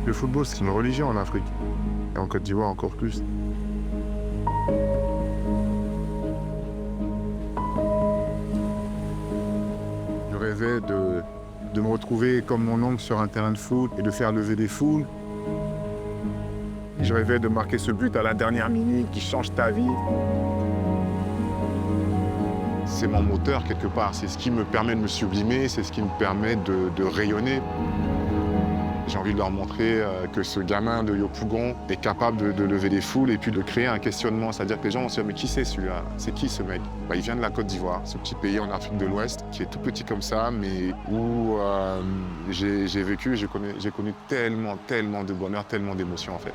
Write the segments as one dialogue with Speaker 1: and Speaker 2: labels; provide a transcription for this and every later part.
Speaker 1: Le football, c'est une religion en Afrique. Et en Côte d'Ivoire, encore plus. Je rêvais de me retrouver comme mon oncle sur un terrain de foot et de faire lever des foules. Je rêvais de marquer ce but à la dernière minute qui change ta vie. C'est mon moteur quelque part, c'est ce qui me permet de me sublimer, c'est ce qui me permet de rayonner. J'ai envie de leur montrer que ce gamin de Yopougon est capable de lever des foules et puis de créer un questionnement. C'est-à-dire que les gens vont se dire « mais qui c'est celui-là? C'est qui ce mec ?» Il vient de la Côte d'Ivoire, ce petit pays en Afrique de l'Ouest, qui est tout petit comme ça, mais où j'ai vécu, j'ai connu tellement de bonheur, tellement d'émotions en fait.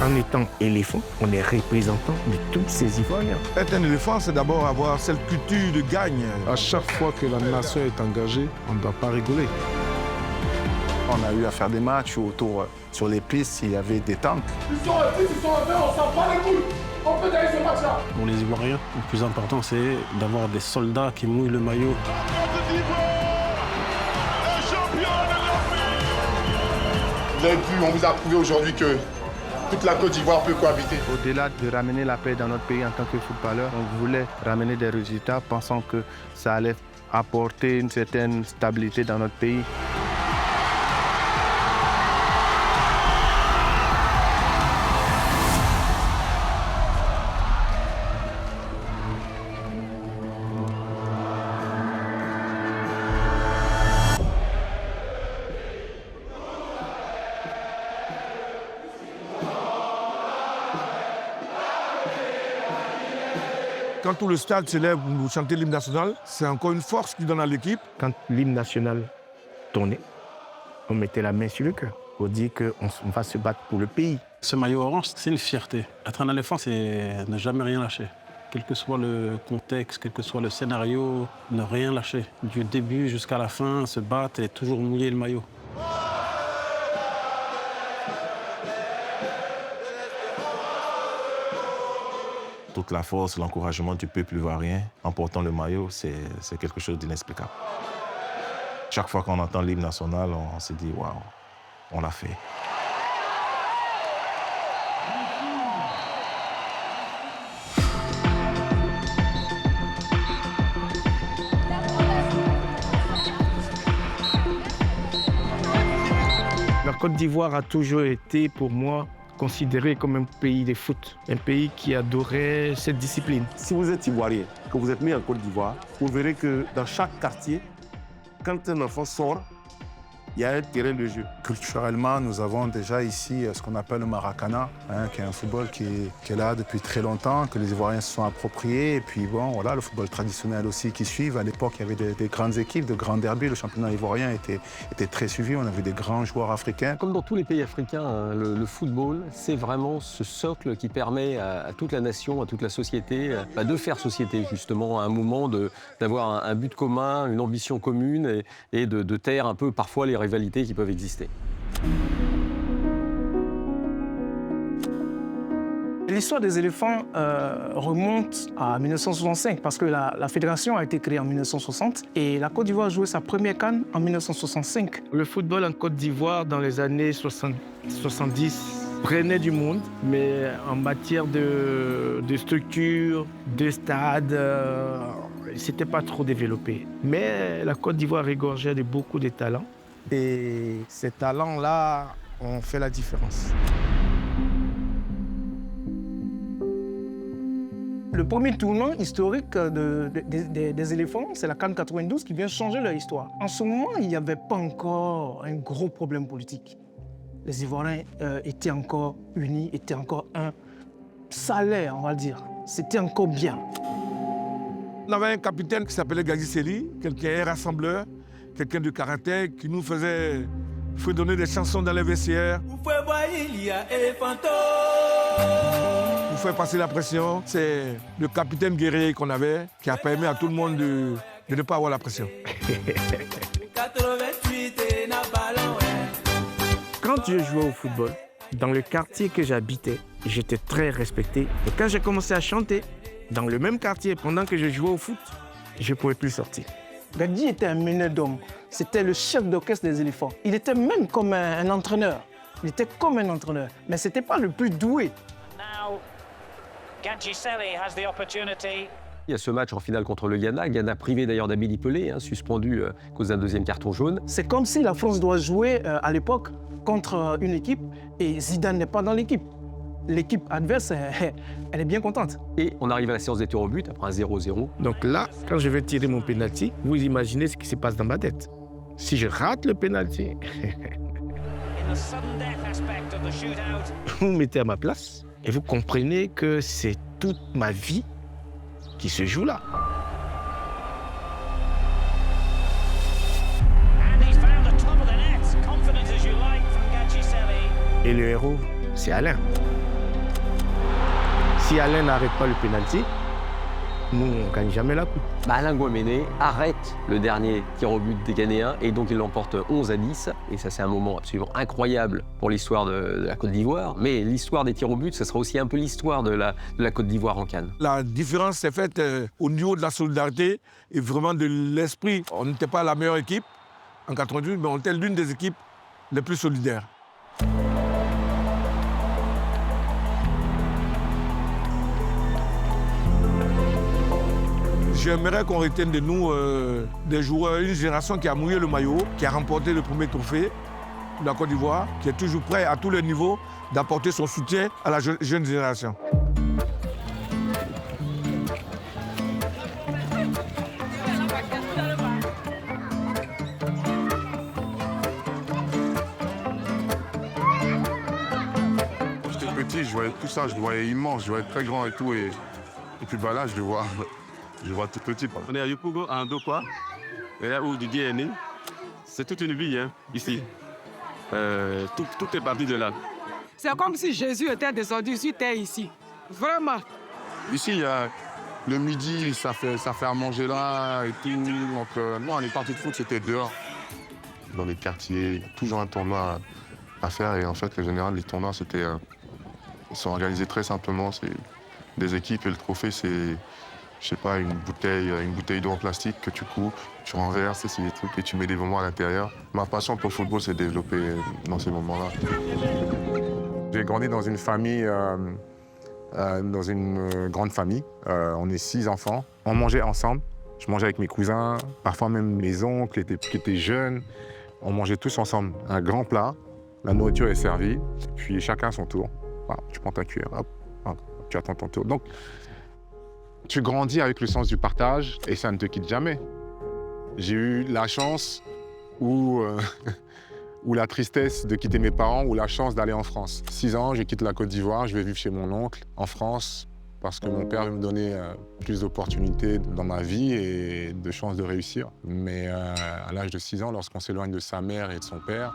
Speaker 2: En étant éléphant, on est représentant de tous ces Ivoiriens.
Speaker 3: Être un éléphant, c'est d'abord avoir cette culture de gagne.
Speaker 4: À chaque fois que la nation est engagée, on ne doit pas rigoler.
Speaker 5: On a eu à faire des matchs autour, sur les pistes, il y avait des tanks.
Speaker 6: Ils sont à 10, ils sont à 20, on s'en bat les couilles. On peut gagner ce match-là.
Speaker 4: Pour les Ivoiriens, le plus important, c'est d'avoir des soldats qui mouillent le maillot.
Speaker 6: Vous avez vu, on vous a prouvé aujourd'hui que toute la Côte d'Ivoire peut cohabiter.
Speaker 7: Au-delà de ramener la paix dans notre pays en tant que footballeur, on voulait ramener des résultats pensant que ça allait apporter une certaine stabilité dans notre pays.
Speaker 3: Quand tout le stade se lève pour nous chanter l'hymne national, c'est encore une force qui donne à l'équipe.
Speaker 2: Quand l'hymne national tournait, on mettait la main sur le cœur pour dire qu'on va se battre pour le pays.
Speaker 4: Ce maillot orange, c'est une fierté. Être un éléphant, c'est ne jamais rien lâcher. Quel que soit le contexte, quel que soit le scénario, ne rien lâcher. Du début jusqu'à la fin, se battre et toujours mouiller le maillot.
Speaker 5: Toute la force, l'encouragement du peuple ivoirien en portant le maillot, c'est quelque chose d'inexplicable. Chaque fois qu'on entend l'hymne national, on se dit « waouh, on l'a fait ».
Speaker 2: La Côte d'Ivoire a toujours été pour moi considéré comme un pays de foot, un pays qui adorait cette discipline.
Speaker 8: Si vous êtes Ivoirien, que vous êtes né en Côte d'Ivoire, vous verrez que dans chaque quartier, quand un enfant sort, il y a un terrain de jeu.
Speaker 5: Culturellement, nous avons déjà ici ce qu'on appelle le Maracana, qui est un football qui est là depuis très longtemps, que les Ivoiriens se sont appropriés. Et puis bon, voilà, le football traditionnel aussi qui suit. À l'époque, il y avait des grandes équipes, de grands derbies. Le championnat ivoirien était très suivi. On avait des grands joueurs africains.
Speaker 9: Comme dans tous les pays africains, le football, c'est vraiment ce socle qui permet à toute la nation, à toute la société, de faire société, justement, à un moment d'avoir un but commun, une ambition commune et de taire un peu parfois les rivalités qui peuvent exister.
Speaker 10: L'histoire des éléphants remonte à 1965 parce que la fédération a été créée en 1960 et la Côte d'Ivoire a joué sa première CAN en 1965.
Speaker 2: Le football en Côte d'Ivoire dans les années 70 prenait du monde, mais en matière de structure, de stade, c'était pas trop développé. Mais la Côte d'Ivoire regorgeait de beaucoup de talents. Et ces talents-là ont fait la différence.
Speaker 10: Le premier tournant historique des éléphants, c'est la CAN 92 qui vient changer leur histoire. En ce moment, il n'y avait pas encore un gros problème politique. Les Ivoiriens étaient encore unis, étaient encore un. Ça allait, on va dire. C'était encore bien.
Speaker 3: On avait un capitaine qui s'appelait Gazi Seli, quelqu'un rassembleur, quelqu'un de caractère qui nous faisait donner des chansons dans les vestiaires. Pour faire passer la pression, c'est le capitaine guerrier qu'on avait qui a permis à tout le monde de ne pas avoir la pression.
Speaker 2: Quand je jouais au football, dans le quartier que j'habitais, j'étais très respecté. Et quand j'ai commencé à chanter, dans le même quartier, pendant que je jouais au foot, je ne pouvais plus sortir.
Speaker 10: Gadji était un meneur d'hommes. C'était le chef d'orchestre des éléphants. Il était même comme un entraîneur. Il était comme un entraîneur. Mais ce n'était pas le plus doué.
Speaker 9: Il y a ce match en finale contre le Ghana. Ghana privé d'ailleurs d'Amélie Pelé, suspendu à cause d'un deuxième carton jaune.
Speaker 10: C'est comme si la France doit jouer à l'époque contre une équipe et Zidane n'est pas dans l'équipe. L'équipe adverse, elle est bien contente.
Speaker 9: Et on arrive à la séance des tirs au but après un 0-0.
Speaker 2: Donc là, quand je vais tirer mon penalty, vous imaginez ce qui se passe dans ma tête. Si je rate le penalty, vous me mettez à ma place et vous comprenez que c'est toute ma vie qui se joue là. Et le héros, c'est Alain. Si Alain n'arrête pas le pénalty, nous, on ne gagne jamais la coupe.
Speaker 9: Alain Gouamene arrête le dernier tir au but des Ghanéens et donc il l'emporte 11-10. Et ça, c'est un moment absolument incroyable pour l'histoire de la Côte d'Ivoire. Mais l'histoire des tirs au but, ce sera aussi un peu l'histoire de la Côte d'Ivoire en CAN.
Speaker 3: La différence s'est faite au niveau de la solidarité et vraiment de l'esprit. On n'était pas la meilleure équipe en 98, mais on était l'une des équipes les plus solidaires. J'aimerais qu'on retienne de nous des joueurs, une génération qui a mouillé le maillot, qui a remporté le premier trophée de la Côte d'Ivoire, qui est toujours prêt à tous les niveaux d'apporter son soutien à la jeune génération.
Speaker 1: J'étais petit, je voyais tout ça, je le voyais immense, je le voyais très grand et tout. Et puis bah là, je le vois tout petit.
Speaker 8: On est à Yopougon, à Ndokwa, et là où Didier est né. C'est toute une vie, ici. Tout est parti de là.
Speaker 11: C'est comme si Jésus était descendu sur terre ici. Vraiment.
Speaker 1: Ici, il y a le midi, ça fait à manger là et tout. Donc, non, les parties de foot, c'était dehors. Dans les quartiers, toujours un tournoi à faire. Et en fait, en général, les tournois, ils sont organisés très simplement. C'est des équipes et le trophée, c'est, je sais pas, une bouteille d'eau en plastique que tu coupes, tu renverses, c'est des trucs et tu mets des moments à l'intérieur. Ma passion pour le football s'est développée dans ces moments-là. J'ai grandi dans une famille, dans une grande famille. On est 6 enfants. On mangeait ensemble. Je mangeais avec mes cousins, parfois même mes oncles qui étaient jeunes. On mangeait tous ensemble. Un grand plat, la nourriture est servie, puis chacun son tour. Voilà, tu prends ta cuillère, hop, tu attends ton tour. Donc, tu grandis avec le sens du partage et ça ne te quitte jamais. J'ai eu la chance ou la tristesse de quitter mes parents ou la chance d'aller en France. 6 ans, je quitte la Côte d'Ivoire, je vais vivre chez mon oncle en France parce que mon père veut me donner plus d'opportunités dans ma vie et de chances de réussir. Mais à l'âge de 6 ans, lorsqu'on s'éloigne de sa mère et de son père,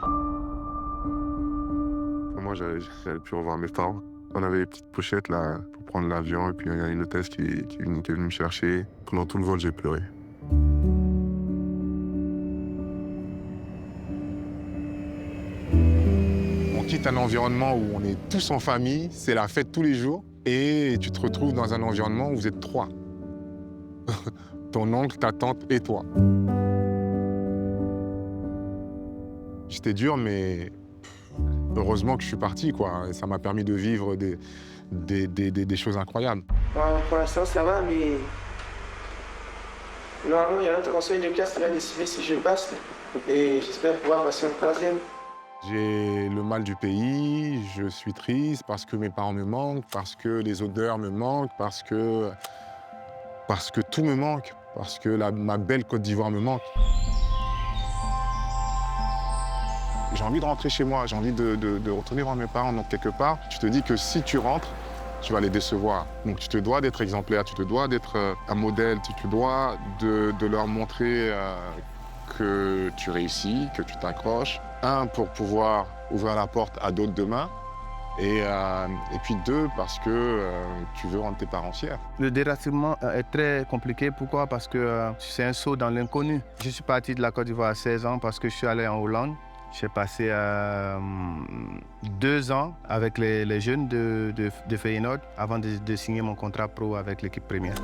Speaker 1: moi, j'allais plus revoir mes parents. On avait les petites pochettes là pour prendre l'avion et puis il y a une hôtesse qui est venue me chercher. Pendant tout le vol, j'ai pleuré. On quitte un environnement où on est tous en famille, c'est la fête tous les jours et tu te retrouves dans un environnement où vous êtes 3. Ton oncle, ta tante et toi. C'était dur, mais heureusement que je suis parti, quoi. Ça m'a permis de vivre des choses incroyables.
Speaker 12: Pour l'instant, ça va, mais normalement, il y a un autre conseil de classe qui va décider si je passe. Et j'espère pouvoir passer en 3e.
Speaker 1: J'ai le mal du pays, je suis triste parce que mes parents me manquent, parce que les odeurs me manquent, parce que tout me manque, parce que ma belle Côte d'Ivoire me manque. J'ai envie de rentrer chez moi, j'ai envie de retourner voir mes parents. Donc quelque part, tu te dis que si tu rentres, tu vas les décevoir. Donc tu te dois d'être exemplaire, tu te dois d'être un modèle, tu te dois de leur montrer que tu réussis, que tu t'accroches. 1, pour pouvoir ouvrir la porte à d'autres demain. Et puis 2, parce que tu veux rendre tes parents fiers.
Speaker 7: Le déracinement est très compliqué. Pourquoi? Parce que c'est un saut dans l'inconnu. Je suis parti de la Côte d'Ivoire à 16 ans parce que je suis allé en Hollande. J'ai passé 2 ans avec les jeunes de Feyenoord avant de signer mon contrat pro avec l'équipe première.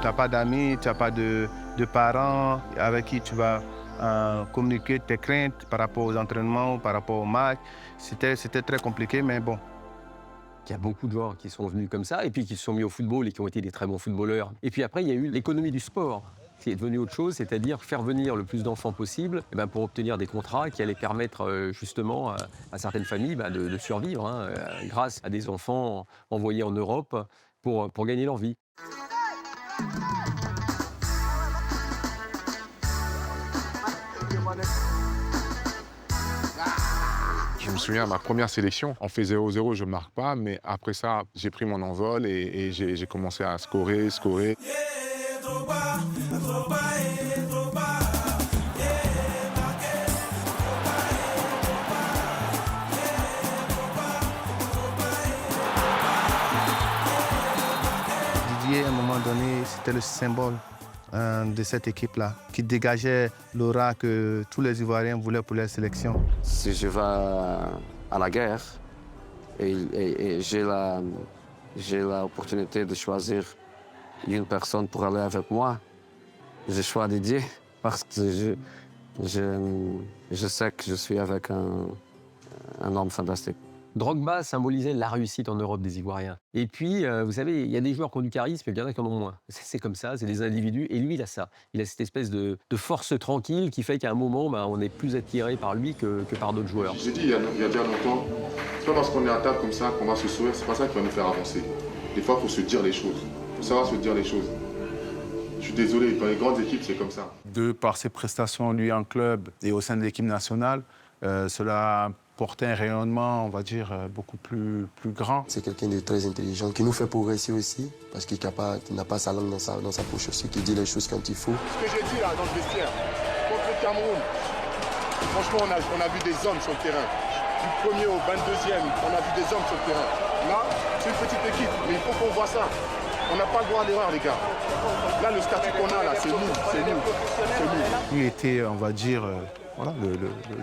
Speaker 7: n'as pas d'amis, tu n'as pas de parents avec qui tu vas communiquer tes craintes par rapport aux entraînements, par rapport aux matchs. C'était très compliqué, mais bon.
Speaker 9: Il y a beaucoup de joueurs qui sont venus comme ça et puis qui se sont mis au football et qui ont été des très bons footballeurs. Et puis après, il y a eu l'économie du sport qui est devenue autre chose, c'est-à-dire faire venir le plus d'enfants possible pour obtenir des contrats qui allaient permettre justement à certaines familles de survivre grâce à des enfants envoyés en Europe pour gagner leur vie.
Speaker 1: Je me souviens, ma première sélection, on fait 0-0, je ne marque pas, mais après ça, j'ai pris mon envol et j'ai commencé à scorer.
Speaker 7: Didier, à un moment donné, c'était le symbole de cette équipe-là, qui dégageait l'aura que tous les Ivoiriens voulaient pour leur sélection.
Speaker 13: Si je vais à la guerre et j'ai l'opportunité de choisir une personne pour aller avec moi, je choisis Didier parce que je sais que je suis avec un homme fantastique.
Speaker 9: Drogba symbolisait la réussite en Europe des Ivoiriens. Et puis, vous savez, il y a des joueurs qui ont du charisme et il y en a qui en ont moins. C'est comme ça, c'est des individus. Et lui, il a ça. Il a cette espèce de force tranquille qui fait qu'à un moment, on est plus attiré par lui que par d'autres joueurs.
Speaker 6: J'ai dit il y a déjà longtemps, c'est pas parce qu'on est à table comme ça qu'on va se sourire, c'est pas ça qui va nous faire avancer. Des fois, il faut se dire les choses. Il faut savoir se dire les choses. Je suis désolé, dans les grandes équipes, c'est comme ça.
Speaker 5: De par ses prestations, lui, en club et au sein de l'équipe nationale, cela portait un rayonnement, on va dire, beaucoup plus grand.
Speaker 13: C'est quelqu'un de très intelligent qui nous fait progresser aussi, parce qu'il n'a pas sa langue dans sa poche aussi, qui dit les choses quand il faut.
Speaker 6: Ce que j'ai dit là dans le vestiaire, contre le Cameroun, franchement, on a vu des hommes sur le terrain. Du premier au 22e, on a vu des hommes sur le terrain. Là, c'est une petite équipe, mais il faut qu'on voit ça. On n'a pas le droit à l'erreur, les gars. Là, le statut qu'on a, là, c'est nous.
Speaker 5: Lui était, on va dire,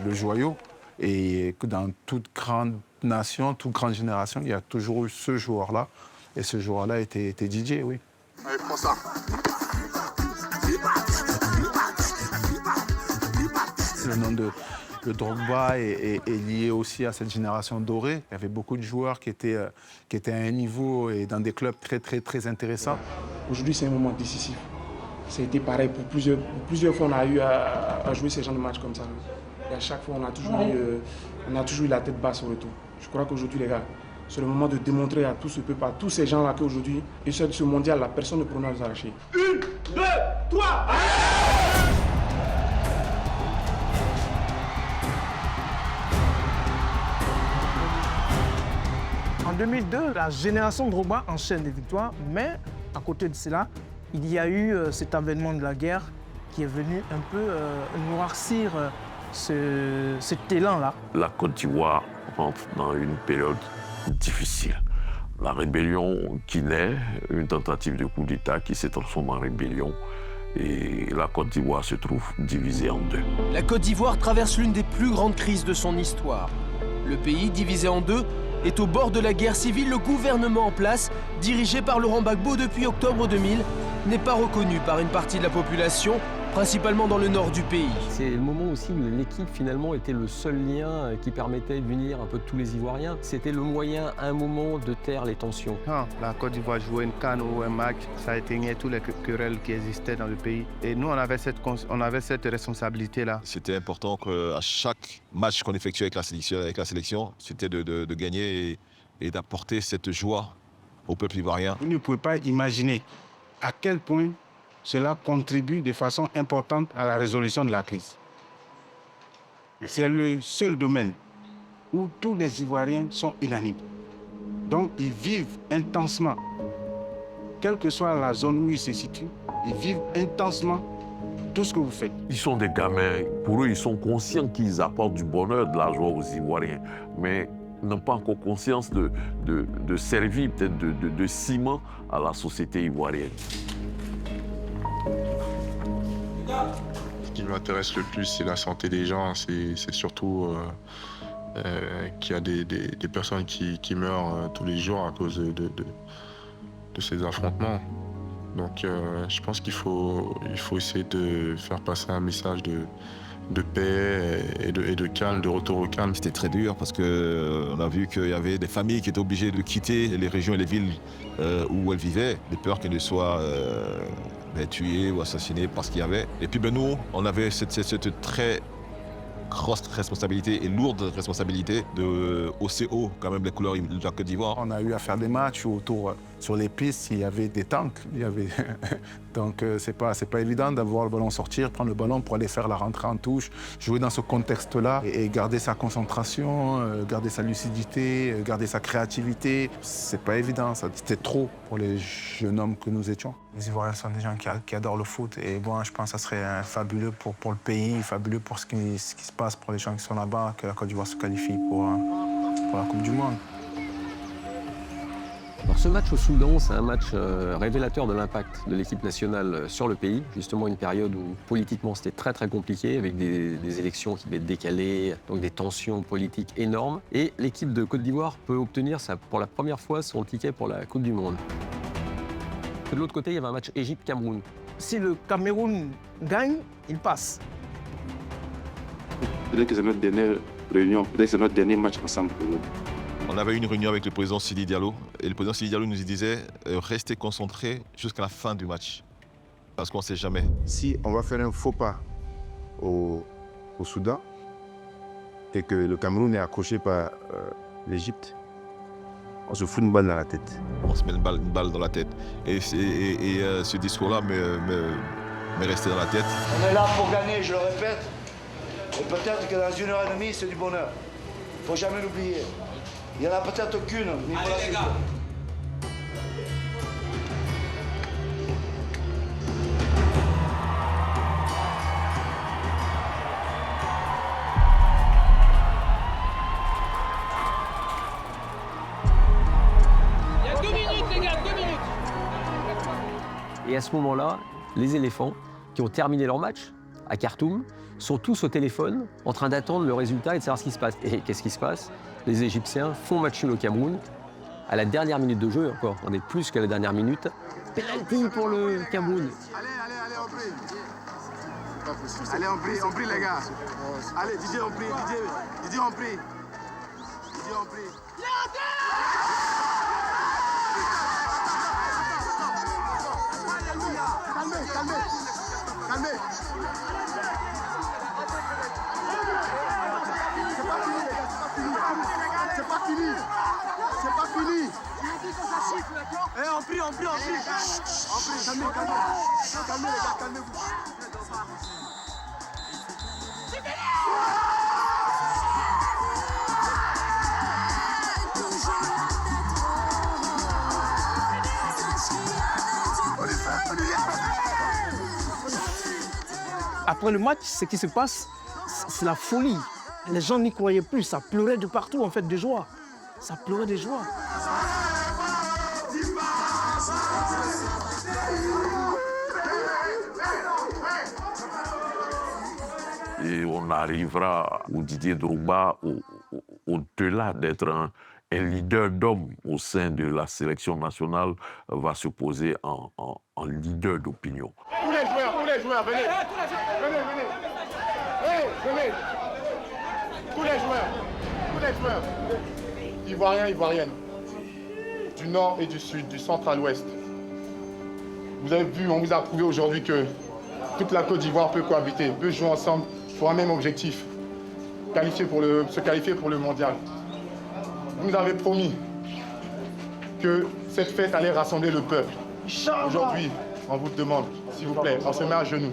Speaker 5: le joyau. Et que dans toute grande nation, toute grande génération, il y a toujours eu ce joueur-là. Et ce joueur-là était Didier, oui.
Speaker 6: Allez, prends ça.
Speaker 5: Le nom de Drogba est lié aussi à cette génération dorée. Il y avait beaucoup de joueurs qui étaient à un niveau et dans des clubs très, très, très intéressants.
Speaker 12: Aujourd'hui, c'est un moment décisif. Ça a été pareil pour plusieurs fois, on a eu à jouer ce genre de matchs comme ça. Et à chaque fois, on a toujours eu la tête basse au retour. Je crois qu'aujourd'hui, les gars, c'est le moment de démontrer à tout ce peuple, à tous ces gens-là qu'aujourd'hui, et sur ce mondial, personne ne pourra nous arracher. 1, 2, 3,
Speaker 10: En 2002, la génération Drogba enchaîne les victoires, mais à côté de cela, il y a eu cet avènement de la guerre qui est venu un peu noircir cet élan-là.
Speaker 14: La Côte d'Ivoire rentre dans une période difficile. La rébellion qui naît, une tentative de coup d'État qui s'est transformée en rébellion. Et la Côte d'Ivoire se trouve divisée en deux.
Speaker 15: La Côte d'Ivoire traverse l'une des plus grandes crises de son histoire. Le pays, divisé en deux, est au bord de la guerre civile. Le gouvernement en place, dirigé par Laurent Gbagbo depuis octobre 2000, n'est pas reconnu par une partie de la population, principalement dans le nord du pays.
Speaker 9: C'est le moment aussi où l'équipe finalement était le seul lien qui permettait d'unir un peu tous les Ivoiriens. C'était le moyen à un moment de taire les tensions.
Speaker 7: Quand la Côte d'Ivoire jouait une CAN ou un match, ça éteignait tous les querelles qui existaient dans le pays. Et nous, on avait cette responsabilité-là.
Speaker 16: C'était important qu'à chaque match qu'on effectuait avec la sélection, c'était de gagner et d'apporter cette joie au peuple ivoirien.
Speaker 17: Vous ne pouvez pas imaginer à quel point cela contribue de façon importante à la résolution de la crise. C'est le seul domaine où tous les Ivoiriens sont unanimes. Donc, ils vivent intensement, quelle que soit la zone où ils se situent, ils vivent intensement tout ce que vous faites.
Speaker 14: Ils sont des gamins. Pour eux, ils sont conscients qu'ils apportent du bonheur, de la joie aux Ivoiriens. Mais ils n'ont pas encore conscience de servir peut-être de ciment à la société ivoirienne.
Speaker 1: Ce qui m'intéresse le plus, c'est la santé des gens. C'est surtout qu'il y a des personnes qui meurent tous les jours à cause de ces affrontements. Donc je pense qu'il faut essayer de faire passer un message de paix et de calme, de retour au calme.
Speaker 16: C'était très dur parce qu'on a vu qu'il y avait des familles qui étaient obligées de quitter les régions et les villes où elles vivaient, de peur qu'elles ne soient tuées ou assassinées par ce qu'il y avait. Et puis nous, on avait cette très grosse responsabilité et lourde responsabilité de hausser haut quand même les couleurs de la Côte d'Ivoire.
Speaker 5: On a eu à faire des matchs autour, sur les pistes, il y avait des tanks. Donc c'est pas évident d'avoir le ballon sortir, prendre le ballon pour aller faire la rentrée en touche, jouer dans ce contexte-là et garder sa concentration, garder sa lucidité, garder sa créativité. C'est pas évident, c'était trop pour les jeunes hommes que nous étions. Les Ivoiriens sont des gens qui adorent le foot et bon, je pense que ça serait fabuleux pour le pays, fabuleux pour ce qui se passe pour les gens qui sont là-bas, que la Côte d'Ivoire se qualifie pour la Coupe du Monde.
Speaker 9: Alors ce match au Soudan, c'est un match révélateur de l'impact de l'équipe nationale sur le pays. Justement, une période où politiquement c'était très très compliqué, avec des élections qui devaient être décalées, donc des tensions politiques énormes. Et l'équipe de Côte d'Ivoire peut obtenir pour la première fois son ticket pour la Coupe du Monde. De l'autre côté, il y avait un match Égypte-Cameroun.
Speaker 10: Si le Cameroun gagne, il passe.
Speaker 8: Peut-être que c'est notre dernière réunion, peut-être que c'est notre dernier match ensemble pour nous.
Speaker 16: On avait une réunion avec le président Sidi Diallo et le président Sidi Diallo nous disait restez concentrés jusqu'à la fin du match parce qu'on ne sait jamais.
Speaker 18: Si on va faire un faux pas au Soudan et que le Cameroun est accroché par l'Égypte, on se fout une balle dans la tête.
Speaker 16: On se met une balle dans la tête et ce discours-là m'est resté dans la tête.
Speaker 19: On est là pour gagner, je le répète. Et peut-être que dans 1h30, c'est du bonheur. Il ne faut jamais l'oublier. Il n'y en a peut-être qu'une. Allez les gars.
Speaker 15: Il y a 2 minutes les gars, 2 minutes.
Speaker 9: Et à ce moment-là, les éléphants, qui ont terminé leur match à Khartoum, sont tous au téléphone en train d'attendre le résultat et de savoir ce qui se passe. Et qu'est-ce qui se passe? Les Égyptiens font match nul au Cameroun. À la dernière minute de jeu, encore, on est plus qu'à la dernière minute. Penalty pour le Cameroun.
Speaker 6: Allez, on prie. Allez, on prie les gars. Allez, Didier, on prie. Didier, on prie. Didier, on prie. Calmez. C'est pas fini. Eh, on prie. Calmez, les gars, calmez-vous.
Speaker 10: Après le match, ce qui se passe, c'est la folie. Les gens n'y croyaient plus, ça pleurait de partout en fait de joie. Ça pleurait de joie.
Speaker 14: Et on arrivera au Didier Drogba au-delà d'être un leader d'homme au sein de la sélection nationale, va se poser en leader d'opinion.
Speaker 6: Tous les joueurs, venez. Venez. Tous les joueurs. Ivoiriens, Ivoiriennes. Du nord et du sud, du centre à l'ouest. Vous avez vu, on vous a prouvé aujourd'hui que toute la Côte d'Ivoire peut cohabiter, peut jouer ensemble pour un même objectif, se qualifier pour le mondial. Vous nous avez promis que cette fête allait rassembler le peuple. Aujourd'hui, on vous demande, s'il vous plaît, on se met à genoux.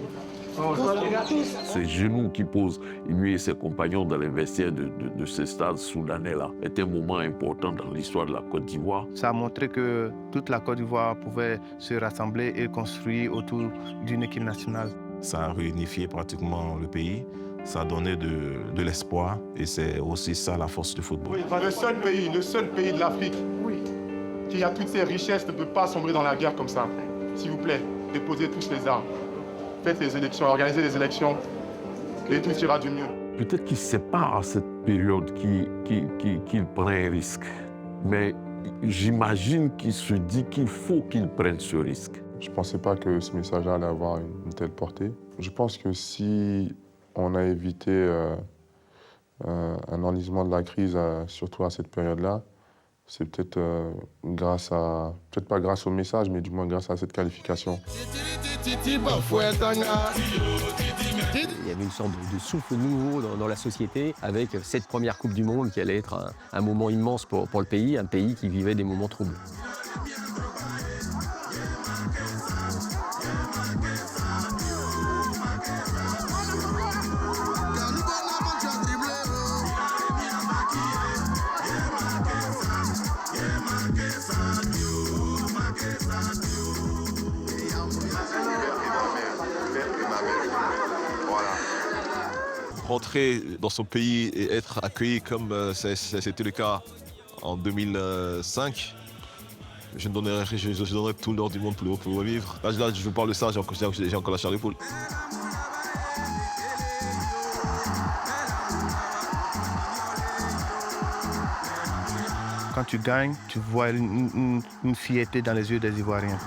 Speaker 14: Ces genoux qui posent lui et ses compagnons dans les vestiaires de ce stade soudanais-là est un moment important dans l'histoire de la Côte d'Ivoire.
Speaker 7: Ça a montré que toute la Côte d'Ivoire pouvait se rassembler et construire autour d'une équipe nationale.
Speaker 16: Ça a réunifié pratiquement le pays, ça a donné de l'espoir et c'est aussi ça la force du football.
Speaker 6: Le seul pays de l'Afrique qui a toutes ces richesses ne peut pas sombrer dans la guerre comme ça. S'il vous plaît, déposez tous les armes. Faites les élections, organisez les élections et tout ira du mieux.
Speaker 14: Peut-être qu'il ne sait pas à cette période qu'il prend un risque, mais j'imagine qu'il se dit qu'il faut qu'il prenne ce risque.
Speaker 1: Je ne pensais pas que ce message-là allait avoir une telle portée. Je pense que si on a évité un enlisement de la crise, surtout à cette période-là, c'est peut-être grâce à, peut-être pas grâce au message, mais du moins grâce à cette qualification.
Speaker 9: Il y avait une sorte de souffle nouveau dans la société avec cette première Coupe du Monde qui allait être un moment immense pour le pays, un pays qui vivait des moments troubles.
Speaker 16: Rentrer dans son pays et être accueilli comme c'était le cas en 2005, je donnerais tout l'or du monde pour le revivre. Là, je vous parle de ça, j'ai encore la chair de poule.
Speaker 7: Quand tu gagnes, tu vois une fierté dans les yeux des Ivoiriens.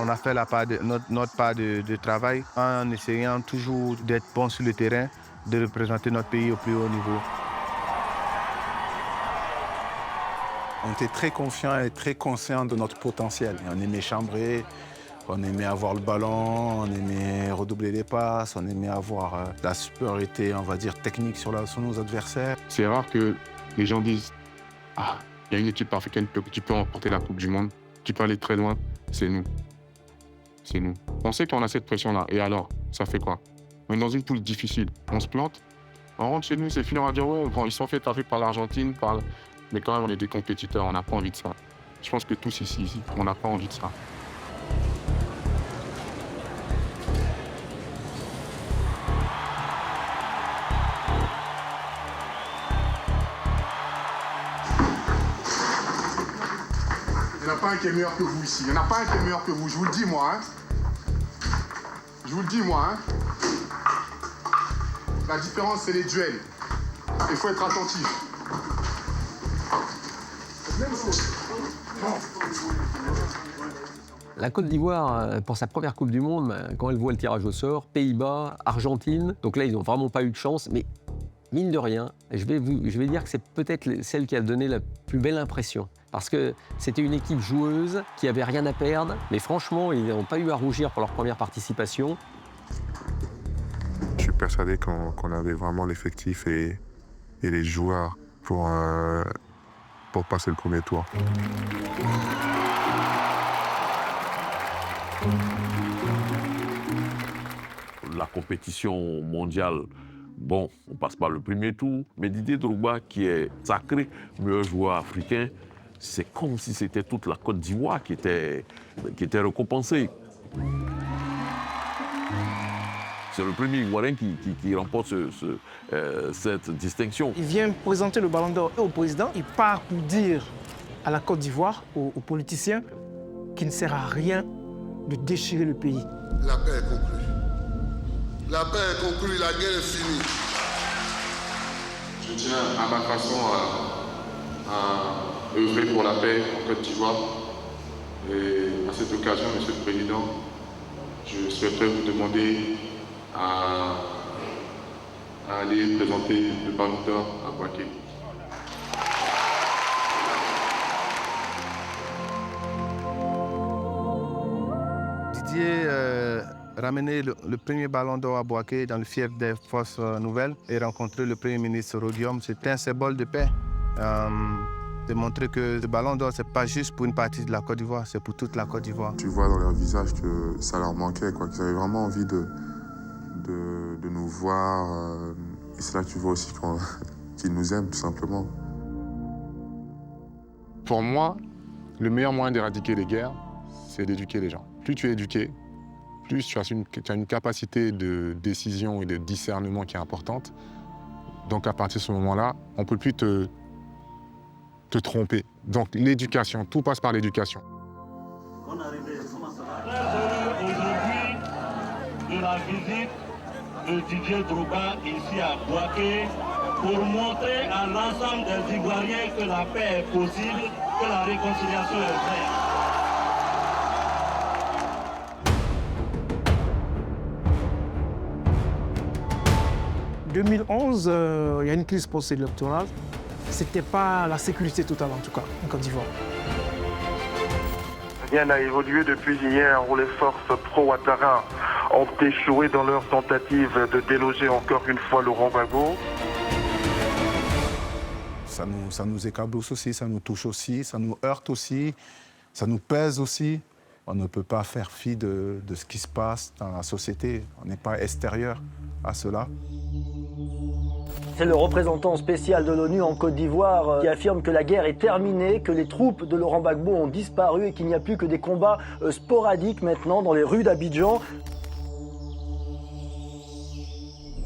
Speaker 7: On a fait notre part de travail en essayant toujours d'être bon sur le terrain, de représenter notre pays au plus haut niveau.
Speaker 5: On était très confiants et très conscients de notre potentiel. Et on aimait chambrer, on aimait avoir le ballon, on aimait redoubler les passes, on aimait avoir la supériorité, on va dire, technique sur nos adversaires.
Speaker 1: C'est rare que les gens disent « Ah, il y a une équipe africaine qui peut remporter la Coupe du Monde, qui peut aller très loin, c'est nous. » C'est nous. On sait qu'on a cette pression-là. Et alors, ça fait quoi? On est dans une poule difficile. On se plante, on rentre chez nous, c'est fini, on va dire « Ouais, bon, ils sont fait taper par l'Argentine, mais quand même, on est des compétiteurs, on n'a pas envie de ça. » Je pense que tous ici, on n'a pas envie de ça.
Speaker 6: Il n'y en a pas un qui est meilleur que vous ici. Il n'y en a pas un qui est meilleur que vous. Je vous le dis, moi. Hein. Je vous le dis, moi. Hein. La différence, c'est les duels. Il faut être attentif. Même chose.
Speaker 9: La Côte d'Ivoire, pour sa première Coupe du Monde, quand elle voit le tirage au sort, Pays-Bas, Argentine, donc là, ils n'ont vraiment pas eu de chance, mais mine de rien, je vais dire que c'est peut-être celle qui a donné la plus belle impression. Parce que c'était une équipe joueuse qui n'avait rien à perdre, mais franchement, ils n'ont pas eu à rougir pour leur première participation.
Speaker 1: Je suis persuadé qu'on avait vraiment l'effectif et les joueurs pour passer le premier tour.
Speaker 14: La compétition mondiale, bon, on passe par le premier tour, mais Didier Drogba, qui est sacré meilleur joueur africain, c'est comme si c'était toute la Côte d'Ivoire qui était récompensée. C'est le premier Ivoirien qui remporte cette distinction.
Speaker 10: Il vient présenter le Ballon d'Or au président, il part pour dire à la Côte d'Ivoire, aux politiciens, qu'il ne sert à rien de déchirer le pays.
Speaker 20: La paix est conclue. La paix est conclue, la guerre est finie.
Speaker 6: Je tiens à ma façon à œuvrer pour la paix en Côte d'Ivoire. Et à cette occasion, Monsieur le Président, je souhaiterais vous demander à aller présenter le Ballon d'Or à Bouaké.
Speaker 7: Didier ramener le premier Ballon d'Or à Bouaké dans le fief des Forces Nouvelles et rencontrer le Premier ministre Rodium, c'était un symbole de paix. De montrer que le Ballon d'Or, ce n'est pas juste pour une partie de la Côte d'Ivoire, c'est pour toute la Côte d'Ivoire.
Speaker 1: Tu vois dans leur visage que ça leur manquait, qu'ils avaient vraiment envie de nous voir. Et c'est là que tu vois aussi qu'ils nous aiment, tout simplement. Pour moi, le meilleur moyen d'éradiquer les guerres, c'est d'éduquer les gens. Plus tu es éduqué, plus tu as une capacité de décision et de discernement qui est importante. Donc à partir de ce moment-là, on ne peut plus te tromper. Donc l'éducation, tout passe par l'éducation.
Speaker 21: Aujourd'hui, de la visite de Didier Drogba ici à Bouaké pour montrer à l'ensemble des Ivoiriens que la paix est possible, que la réconciliation est vraie.
Speaker 10: En 2011, il y a une crise post-électorale. C'était pas la sécurité totale, en tout cas, en Côte d'Ivoire.
Speaker 22: Rien n'a évolué depuis hier où les forces pro-Ouattara ont échoué dans leur tentative de déloger encore une fois Laurent Gbagbo.
Speaker 5: Ça nous éclabousse aussi, ça nous touche aussi, ça nous heurte aussi, ça nous pèse aussi. On ne peut pas faire fi de ce qui se passe dans la société. On n'est pas extérieur à cela.
Speaker 23: C'est le représentant spécial de l'ONU en Côte d'Ivoire qui affirme que la guerre est terminée, que les troupes de Laurent Gbagbo ont disparu et qu'il n'y a plus que des combats sporadiques maintenant dans les rues d'Abidjan.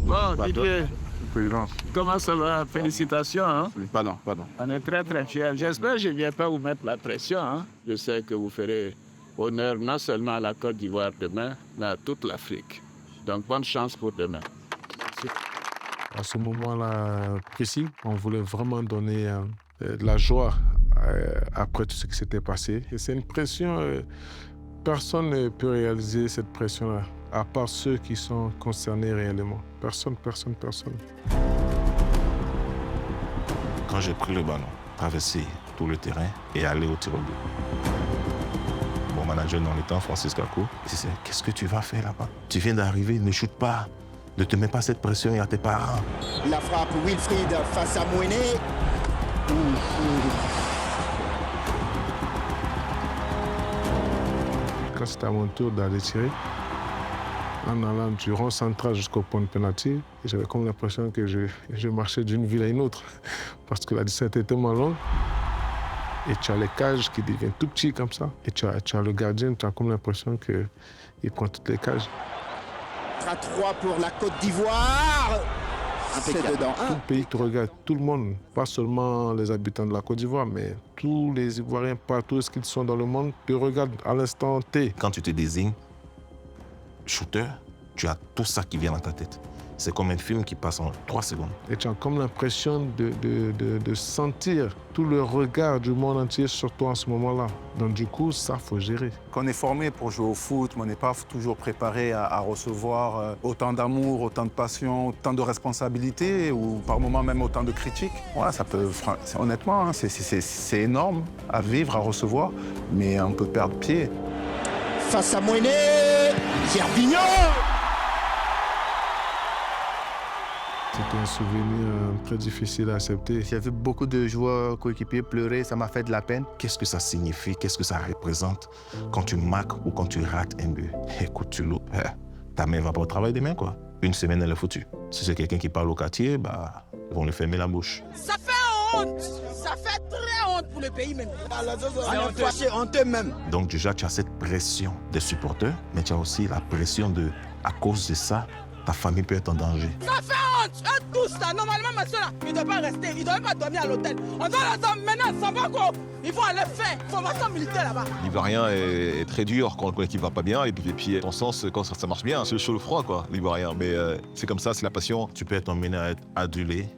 Speaker 24: Bon, Didier,
Speaker 1: Président.
Speaker 24: comment ça va? Félicitations. Hein?
Speaker 1: Pardon.
Speaker 24: On est très très fiers. J'espère que je ne viens pas vous mettre la pression. Hein? Je sais que vous ferez honneur non seulement à la Côte d'Ivoire demain, mais à toute l'Afrique. Donc bonne chance pour demain. Merci.
Speaker 25: À ce moment-là précis, on voulait vraiment donner de la joie après tout ce qui s'était passé. Et c'est une pression, personne ne peut réaliser cette pression-là, à part ceux qui sont concernés réellement. Personne.
Speaker 16: Quand j'ai pris le ballon, traversé tout le terrain et aller au tir au but. Mon manager dans le temps, Francis Kakou, il disait, qu'est-ce que tu vas faire là-bas? Tu viens d'arriver, ne shoot pas. Ne te mets pas cette pression à tes parents.
Speaker 26: La frappe Wilfried face à Mouéné.
Speaker 25: Quand c'était à mon tour d'aller tirer, en allant du rond central jusqu'au point de pénalty, j'avais comme l'impression que je marchais d'une ville à une autre. Parce que la distance était tellement longue. Et tu as les cages qui deviennent tout petits comme ça. Et tu as le gardien, tu as comme l'impression qu'il prend toutes les cages.
Speaker 26: À 3 pour la Côte d'Ivoire. C'est dedans.
Speaker 25: Tout le pays te regarde, tout le monde, pas seulement les habitants de la Côte d'Ivoire, mais tous les Ivoiriens, partout où ils sont dans le monde, te regardent à l'instant T.
Speaker 16: Quand tu te désignes shooter, tu as tout ça qui vient dans ta tête. C'est comme un film qui passe en 3 secondes.
Speaker 25: Et tu as comme l'impression de sentir tout le regard du monde entier sur toi en ce moment-là. Donc du coup, ça, faut gérer.
Speaker 5: Quand on est formé pour jouer au foot, mais on n'est pas toujours préparé à recevoir autant d'amour, autant de passion, autant de responsabilités ou par moments même autant de critiques. Voilà, ça peut, honnêtement, hein, c'est énorme à vivre, à recevoir, mais on peut perdre pied.
Speaker 26: Face à Mouéné, Gervinho.
Speaker 25: C'était un souvenir très difficile à accepter.
Speaker 7: J'ai vu beaucoup de joueurs coéquipiers pleurer, ça m'a fait de la peine.
Speaker 16: Qu'est-ce que ça signifie? Qu'est-ce que ça représente quand tu marques ou quand tu rates un but? Écoute, tu loupes, ta main va pas au travail demain, quoi. Une semaine, elle est foutue. Si c'est quelqu'un qui parle au quartier, ils vont lui fermer la bouche.
Speaker 26: Ça fait honte. Ça fait très honte pour le pays même. C'est honteux même.
Speaker 16: Donc déjà, tu as cette pression des supporters, mais tu as aussi la pression de, à cause de ça, ta famille peut être en danger.
Speaker 11: Ça fait honte, tous ça. Normalement, ma soeur, il ne doit pas rester, il ne doit pas dormir à l'hôtel. On doit l'attendre maintenant, ça va quoi? Il faut aller faire formation militaire là-bas.
Speaker 16: L'Ivoirien est très dur quand l'équipe va pas bien, et puis ton sens, quand ça marche bien, c'est le chaud le froid, quoi, l'Ivoirien. Mais c'est comme ça, c'est la passion. Tu peux être emmené à être adulé,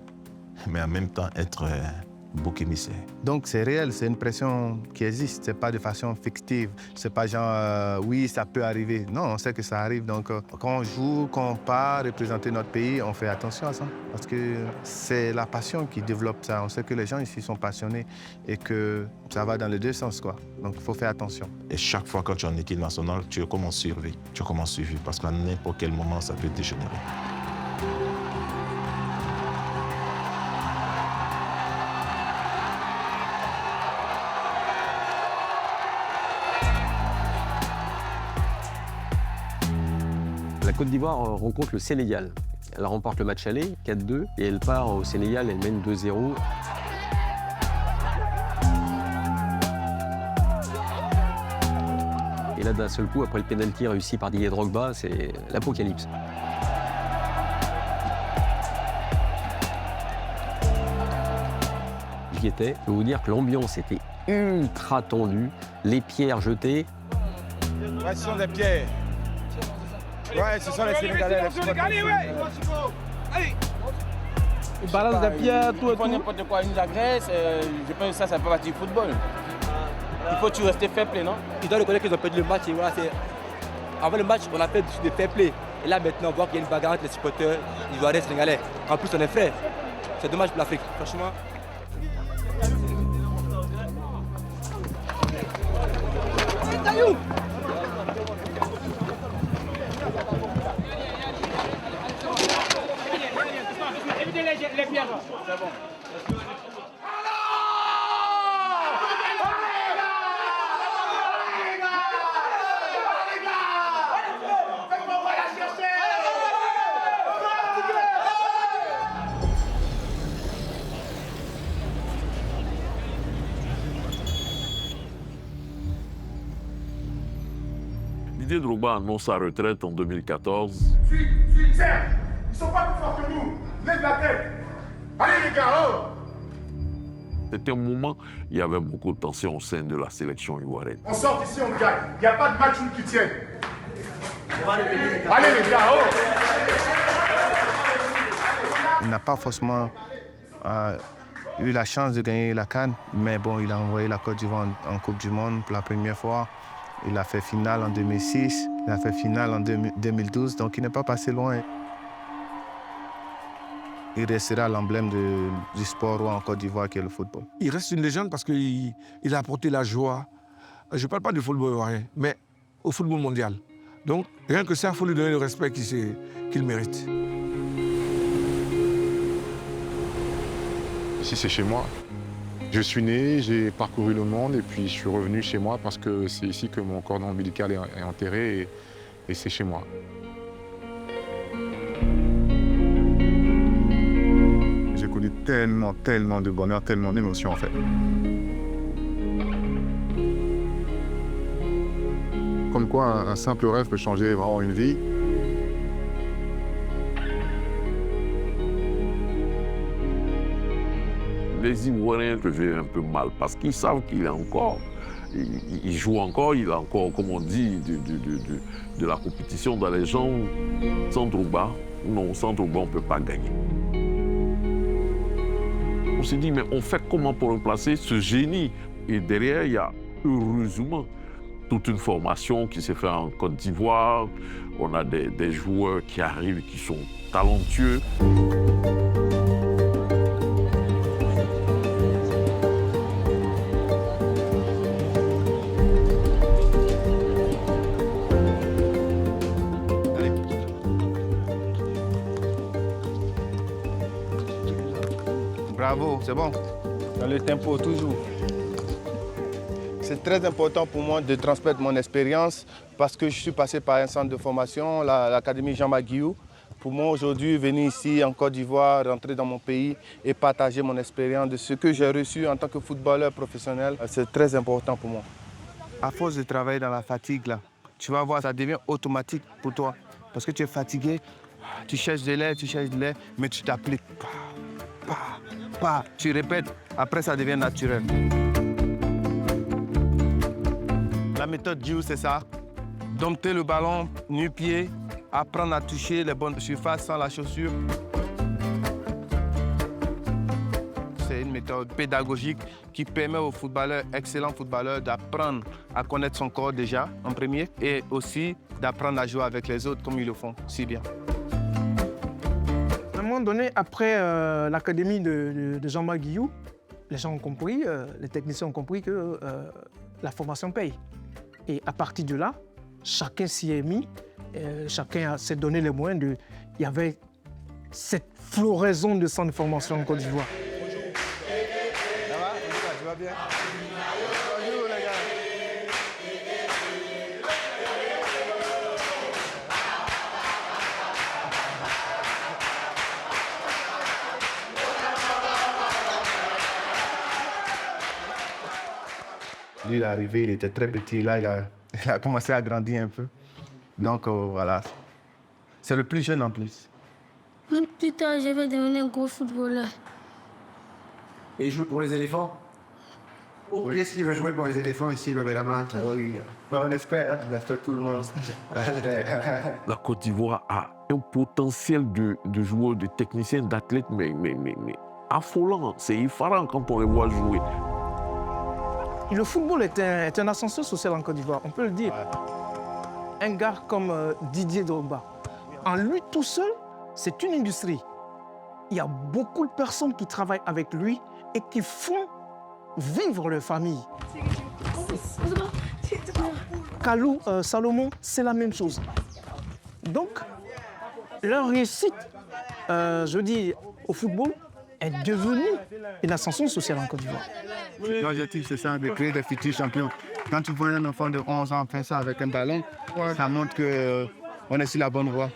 Speaker 16: mais en même temps être bouc émissaire.
Speaker 7: Donc c'est réel, c'est une pression qui existe, c'est pas de façon fictive. C'est pas genre oui, ça peut arriver. Non, on sait que ça arrive. Donc quand on joue, quand on part représenter notre pays, on fait attention à ça. Parce que c'est la passion qui développe ça. On sait que les gens ici sont passionnés et que ça va dans les deux sens, quoi. Donc il faut faire attention.
Speaker 16: Et chaque fois quand tu es en équipe nationale, tu es comme en survie. Tu es comme en suivi parce qu'à n'importe quel moment, ça peut dégénérer.
Speaker 9: La Côte d'Ivoire rencontre le Sénégal. Elle remporte le match aller, 4-2, et elle part au Sénégal, elle mène 2-0. Et là, d'un seul coup, après le pénalty réussi par Didier Drogba, c'est l'apocalypse. J'y étais. Je peux vous dire que l'ambiance était ultra tendue, les pierres jetées.
Speaker 2: Ouais, ce sont des pierres. Ouais, ce sont les Sénégalais.
Speaker 10: Ils balancent des pierres, tout et tout.
Speaker 2: N'importe quoi, ils nous agressent. Je pense que ça fait partie du football. Il faut toujours rester fair play, non?
Speaker 3: Ils doivent reconnaître qu'ils ont perdu le match. Et voilà, avant le match, on a fait du fair play. Et là, maintenant, on voit qu'il y a une bagarre entre les supporters ivoiriens et sénégalais. En plus, on est frères. C'est dommage pour l'Afrique, franchement.
Speaker 11: Les pierres, c'est bon.
Speaker 14: Didier Drogba annonce sa retraite en 2014.
Speaker 6: Serge, ils sont pas plus forts que nous. Lève la tête. Allez les gars, oh!
Speaker 14: C'était un moment, il y avait beaucoup de tension au sein de la sélection ivoirienne.
Speaker 6: On sort d'ici, on gagne. Il n'y a pas de match qui tienne. Allez les gars, oh!
Speaker 7: Il n'a pas forcément eu la chance de gagner la CAN, mais bon, il a envoyé la Côte d'Ivoire en Coupe du Monde pour la première fois. Il a fait finale en 2006, il a fait finale en 2012, donc il n'est pas passé loin. Il restera l'emblème du sport en Côte d'Ivoire qui est le football.
Speaker 4: Il reste une légende parce qu'il a apporté la joie. Je ne parle pas du football ivoirien, mais au football mondial. Donc, rien que ça, il faut lui donner le respect qu'il mérite.
Speaker 1: Ici, c'est chez moi. Je suis né, j'ai parcouru le monde et puis je suis revenu chez moi parce que c'est ici que mon cordon ombilical est enterré et c'est chez moi. J'ai connu tellement de bonheur, tellement d'émotions en fait. Comme quoi un simple rêve peut changer vraiment une vie.
Speaker 14: Les Ivoiriens le vivent un peu mal parce qu'ils savent qu'il est encore, il joue encore, il a encore, comme on dit, de la compétition dans les gens. Sans Drogba, non, sans Drogba, on ne peut pas gagner. On s'est dit, mais on fait comment pour remplacer ce génie? Et derrière, il y a heureusement toute une formation qui s'est faite en Côte d'Ivoire. On a des joueurs qui arrivent, qui sont talentueux.
Speaker 7: Bravo, c'est bon.
Speaker 2: Dans le tempo, toujours.
Speaker 7: C'est très important pour moi de transmettre mon expérience parce que je suis passé par un centre de formation, l'Académie Jean-Marc Guillou. Pour moi, aujourd'hui, venir ici en Côte d'Ivoire, rentrer dans mon pays et partager mon expérience de ce que j'ai reçu en tant que footballeur professionnel, c'est très important pour moi. À force de travailler dans la fatigue, là, tu vas voir, ça devient automatique pour toi. Parce que tu es fatigué, tu cherches de l'air, mais tu t'appliques. Tu répètes, après ça devient naturel. La méthode Guillou, c'est ça. Dompter le ballon, nu-pied, apprendre à toucher les bonnes surfaces sans la chaussure. C'est une méthode pédagogique qui permet aux footballeurs, excellents footballeurs, d'apprendre à connaître son corps déjà, en premier, et aussi d'apprendre à jouer avec les autres comme ils le font si bien.
Speaker 10: À un moment donné, après l'académie de Jean-Marc Guillou, les gens ont compris, les techniciens ont compris que la formation paye. Et à partir de là, chacun s'y est mis, chacun s'est donné les moyens de... Il y avait cette floraison de centres de formation en Côte d'Ivoire.
Speaker 2: Ça va? Tu vas bien? Bonjour les gars.
Speaker 7: Lui, il est arrivé, il était très petit. Là, il a commencé à grandir un peu. Donc, voilà. C'est le plus jeune en plus.
Speaker 12: Même plus tard, je vais devenir un gros footballeur.
Speaker 3: Et il joue pour les éléphants?
Speaker 8: Oui, s'il veut jouer pour les éléphants ici, lever la main. Oui. On espère, on espère tout le monde.
Speaker 14: La Côte d'Ivoire a un potentiel de joueurs, de techniciens, d'athlètes, mais affolant. C'est effarant quand on les voit jouer.
Speaker 10: Et le football est un ascenseur social en Côte d'Ivoire, on peut le dire. Un gars comme Didier Drogba, en lui tout seul, c'est une industrie. Il y a beaucoup de personnes qui travaillent avec lui et qui font vivre leur famille. Kalou, Salomon, c'est la même chose. Donc, leur réussite, je dis, au football, est devenue une ascension sociale en Côte d'Ivoire.
Speaker 7: L'objectif, c'est ça, de créer des futurs champions. Quand tu vois un enfant de 11 ans faire ça avec un ballon, ça montre qu'on est sur la bonne voie.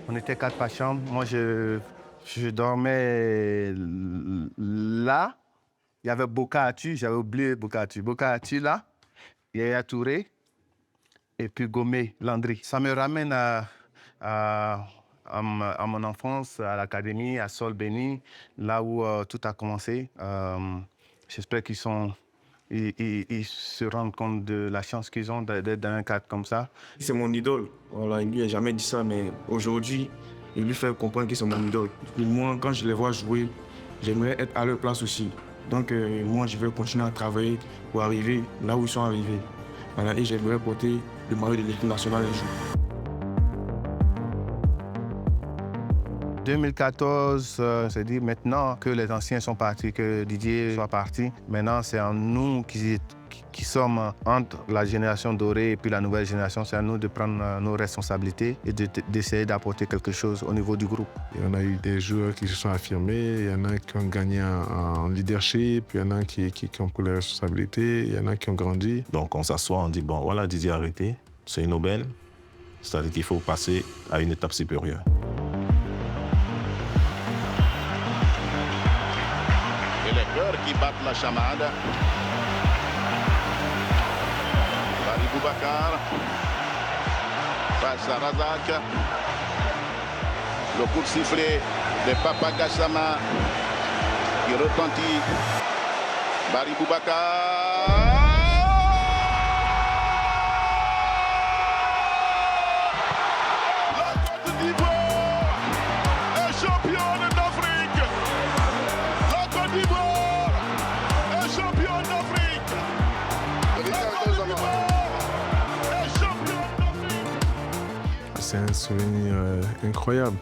Speaker 7: On était 4 par chambre. Moi, je dormais là. Il y avait Bokatu, j'avais oublié Bokatu. Bokatu là, Yaya Touré et puis Gomé Landry. Ça me ramène à mon enfance, à l'académie, à Sol Béni, là où tout a commencé. J'espère qu'ils se rendent compte de la chance qu'ils ont d'être dans un cadre comme ça.
Speaker 13: C'est mon idole. Voilà, il lui a jamais dit ça, mais aujourd'hui, il lui fait comprendre que c'est mon idole. Et moi, quand je les vois jouer, j'aimerais être à leur place aussi. Donc moi, je vais continuer à travailler pour arriver là où ils sont arrivés. Voilà, et j'aimerais porter le maillot de l'équipe nationale un jour.
Speaker 7: 2014, c'est dit maintenant que les anciens sont partis, que Didier soit parti. Maintenant, c'est en nous qui sommes entre la génération dorée et puis la nouvelle génération. C'est à nous de prendre nos responsabilités et d'essayer d'apporter quelque chose au niveau du groupe.
Speaker 25: Il y en a eu des joueurs qui se sont affirmés, il y en a qui ont gagné en leadership, il y en a qui ont pris les responsabilités, il y en a qui ont grandi.
Speaker 16: Donc on s'assoit, on dit, bon voilà, Didier a arrêté, c'est une aubaine, c'est-à-dire qu'il faut passer à une étape supérieure.
Speaker 6: Et les cœurs qui battent la chamade. Barry Boubacar face à Razak. Le coup de sifflet de Papa Gassama qui retentit. Barry Boubacar. La Côte d'Ivoire est championne d'Afrique. La Côte d'Ivoire est championne d'Afrique.
Speaker 25: C'est un souvenir incroyable.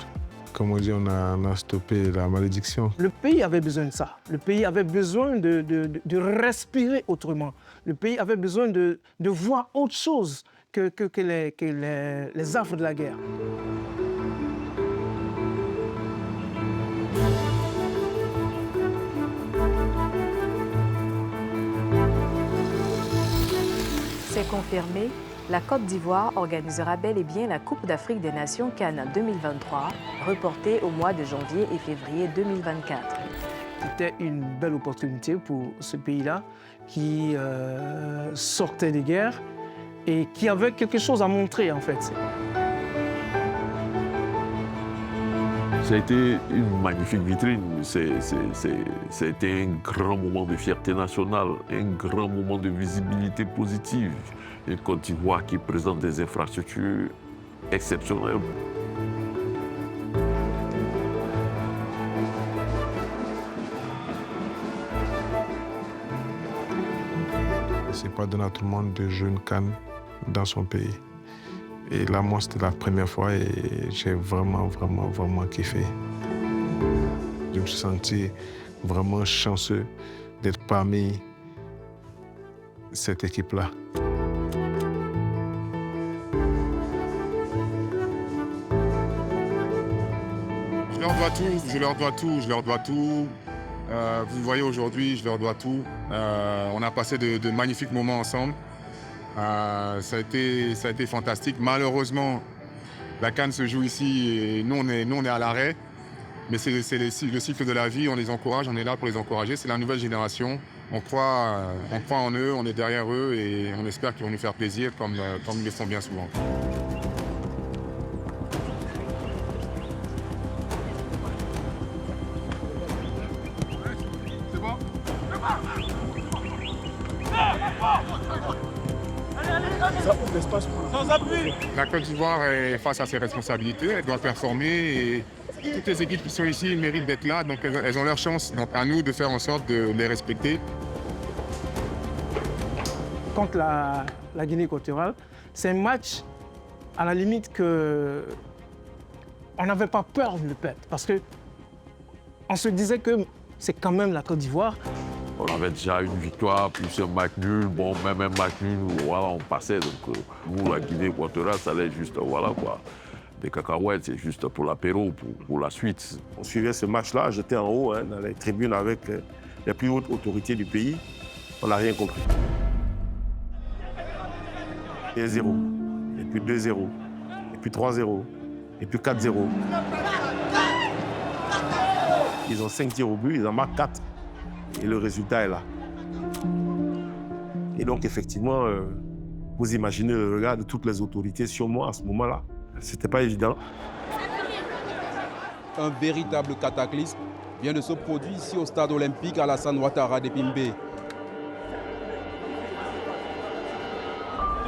Speaker 25: Comme on dit, on a stoppé la malédiction.
Speaker 10: Le pays avait besoin de ça. Le pays avait besoin de respirer autrement. Le pays avait besoin de voir autre chose que les affres de la guerre.
Speaker 15: C'est confirmé, la Côte d'Ivoire organisera bel et bien la Coupe d'Afrique des Nations CAN 2023, reportée au mois de janvier et février 2024.
Speaker 10: C'était une belle opportunité pour ce pays-là qui sortait des guerres et qui avait quelque chose à montrer en fait.
Speaker 14: Ça a été une magnifique vitrine. Ça a été un grand moment de fierté nationale, un grand moment de visibilité positive. Une Côte d'Ivoire qui présente des infrastructures exceptionnelles.
Speaker 25: C'est pas donné à tout le monde de jouer une CAN dans son pays. Et là, moi, c'était la première fois et j'ai vraiment kiffé. Je me suis senti vraiment chanceux d'être parmi cette équipe-là.
Speaker 1: Je leur dois tout, je leur dois tout, je leur dois tout. Vous voyez aujourd'hui, je leur dois tout. On a passé de magnifiques moments ensemble. Ça a été fantastique. Malheureusement, la CAN se joue ici et nous on est à l'arrêt. Mais c'est le cycle de la vie, on les encourage, on est là pour les encourager. C'est la nouvelle génération. On croit en eux, on est derrière eux et on espère qu'ils vont nous faire plaisir comme ils le font bien souvent. La Côte d'Ivoire est face à ses responsabilités, elle doit performer et toutes les équipes qui sont ici méritent d'être là, donc elles ont leur chance. Donc à nous de faire en sorte de les respecter.
Speaker 10: Contre la Guinée équatoriale, c'est un match à la limite que on n'avait pas peur de le perdre parce que on se disait que c'est quand même la Côte d'Ivoire.
Speaker 14: On avait déjà une victoire, plus un match nul. Bon, même un match nul, voilà, on passait. Donc, nous, la Guinée équatoriale, ça allait juste, voilà quoi. Des cacahuètes, c'est juste pour l'apéro, pour la suite.
Speaker 17: On suivait ce match-là, j'étais en haut, dans les tribunes avec les plus hautes autorités du pays. On n'a rien compris. Et 0, et puis 2-0, et puis 3-0, et puis 4-0. Ils ont 5 tirs au but, ils en marquent 4. Et le résultat est là. Et donc, effectivement, vous imaginez le regard de toutes les autorités sur moi à ce moment-là. C'était pas évident.
Speaker 18: Un véritable cataclysme vient de se produire ici au stade olympique Alassane Ouattara de Pimbe.
Speaker 6: Il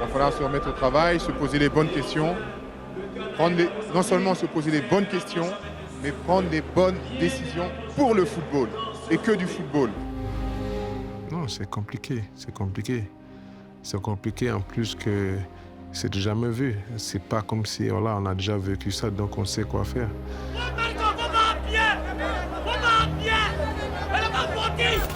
Speaker 6: va falloir se remettre au travail, se poser les bonnes questions. Non seulement se poser les bonnes questions, mais prendre les bonnes décisions pour le football. Et que du football.
Speaker 25: Non, c'est compliqué, c'est compliqué. C'est compliqué en plus que c'est jamais vu. C'est pas comme si voilà, on a déjà vécu ça, donc on sait quoi faire.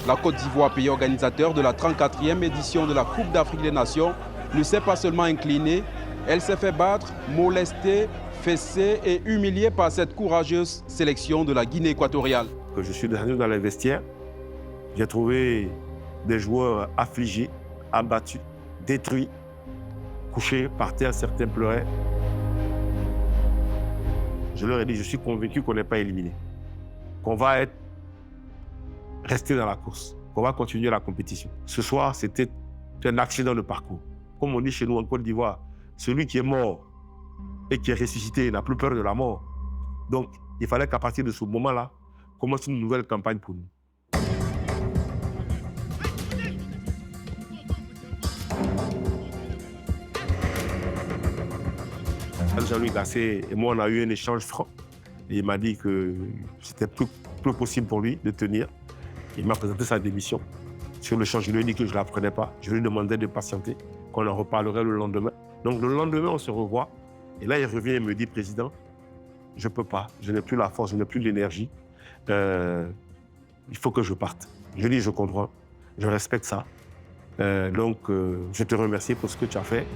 Speaker 18: La Côte d'Ivoire, pays organisateur de la 34e édition de la Coupe d'Afrique des Nations, ne s'est pas seulement inclinée, elle s'est fait battre, molester, fesser et humilier par cette courageuse sélection de la Guinée équatoriale.
Speaker 17: Je suis descendu dans les vestiaires, j'ai trouvé des joueurs affligés, abattus, détruits, couchés par terre, certains pleuraient. Je leur ai dit, je suis convaincu qu'on n'est pas éliminé, qu'on va rester dans la course, qu'on va continuer la compétition. Ce soir, c'était un accident de parcours. Comme on dit chez nous en Côte d'Ivoire, celui qui est mort et qui est ressuscité n'a plus peur de la mort. Donc, il fallait qu'à partir de ce moment-là, commence une nouvelle campagne pour nous. Jean-Louis Gasset et moi, on a eu un échange franc. Et il m'a dit que c'était plus possible pour lui de tenir. Il m'a présenté sa démission. Sur le champ, je lui ai dit que je ne la prenais pas. Je lui demandais de patienter, qu'on en reparlerait le lendemain. Donc le lendemain, on se revoit. Et là, il revient et me dit, Président, je ne peux pas, je n'ai plus la force, je n'ai plus l'énergie. Il faut que je parte. Je dis, je comprends, je respecte ça. Je te remercie pour ce que tu as fait.